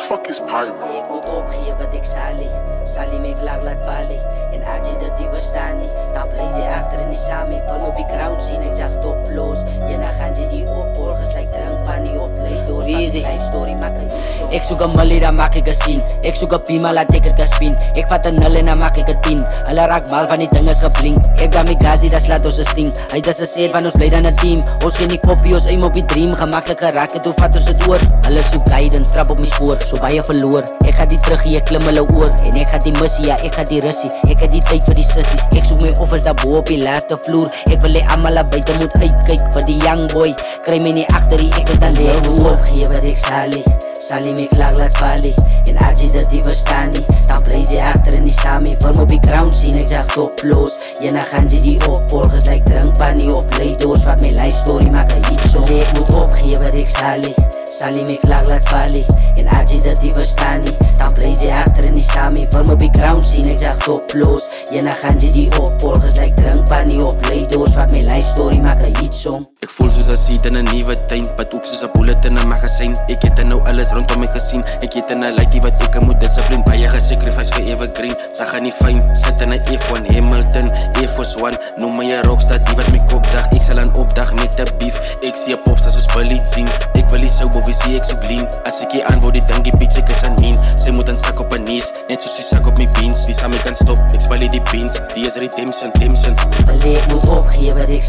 fuck is Pyro? Ik moet opgeven wat ik Sali mijn vlag laat vallen. En als je dat die verstaan niet, dan blijf je achter en die samen. Van op die ground zien, ik zag top flows. Je dan gaan ze die opvolgers, lijkt drankpanie of playdoors. Easy story maken iets zo. Ik zoek een molly, dan maak ik een scene. Ik zoek een pima, laat ik het spin. Ik vat een 0 en dan maak ik het 10. Alle raak mal van die dinges geblink. Ik ga mijn gazi, dat slaat ons een sting. Hij dat ze zeer van ons blij dan een team. Ons geen die kopie, ons aim op die dream. Gemakkelijk geraken, toen vat ons het oor. Alle zoek guidance, strap op mijn spoor. Zo bij je verloor. Ik ga die terug hier, klim hulle oor. En ik ga die missie, ja, ik ga die russie. Ik heb die tijd voor die sissies. Ik zoek mijn offers daarboven op die laatste vloer. Ik wil die allemaal naar buiten moet uitkijken. Voor die young boy, krijg me niet achter die ik het dan leer. Opgeven wat ik Sali mijn vlag laat vallen. En als je dat die verstaan niet, dan blijf je achter en die samen. Van op die ground zien, ik zag top flows. Je dan gaan ze die opvolgers, lijkt drankpanie of playdoors. Wat mijn life story maken iets zo. Ik moet opgeven wat ik Sali mijn vlag laat vallen. En als je dat die verstaan niet, dan blijf je achter en die samen. Van op die ground zien, ik zag top flows. Je dan gaan ze die opvolgers, lijkt drankpanie of playdoors. Wat mijn life story maken iets zo. Ik voel soos een seed in een nieuwe tuin. Wat ook soos een bullet in een magazijn. Ik het er nou alles rondom my gezien. Ik het in een lightie wat ik moet discipline. Baie gesacrifice vir evergreen. Zag er niet fijn, zit in een F1 Hamilton, Air Force One. Noem my een rockstar, die wat my kop dag. Ik zal een opdag met de beef. Ik zie een popstar soos Billie Jean. Ik wil die so boven zie ik so lean. Als ik hier aan word, die ding die bitch, ik is aan mean. Zij moet een zak op haar knees, net zoals die zak op my beans. Wie samen kan stop, ik spel die beans. Die is redemption. Ik moet opgeven wat ik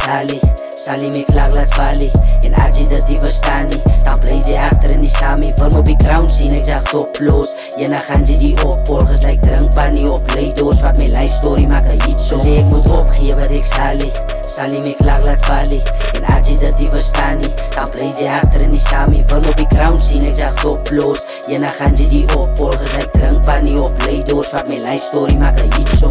Sali mijn vlag laat vallen. En als je dat die verstaan niet, dan blijf je achter en die samen. Van op die ground zien, ik zag top flows. Je dan gaan ze die opvolgers, lijkt drankpanie of playdoors. Wat mijn life story maken iets zo. Ik moet opgeven wat ik Sali mijn vlag laat vallen. En als je dat die verstaan niet, dan blijf je achter en die samen. Van op die ground zien, ik zag top flows. Je dan gaan ze die opvolgers, lijkt drankpanie of playdoors. Wat mijn life story maken iets zo.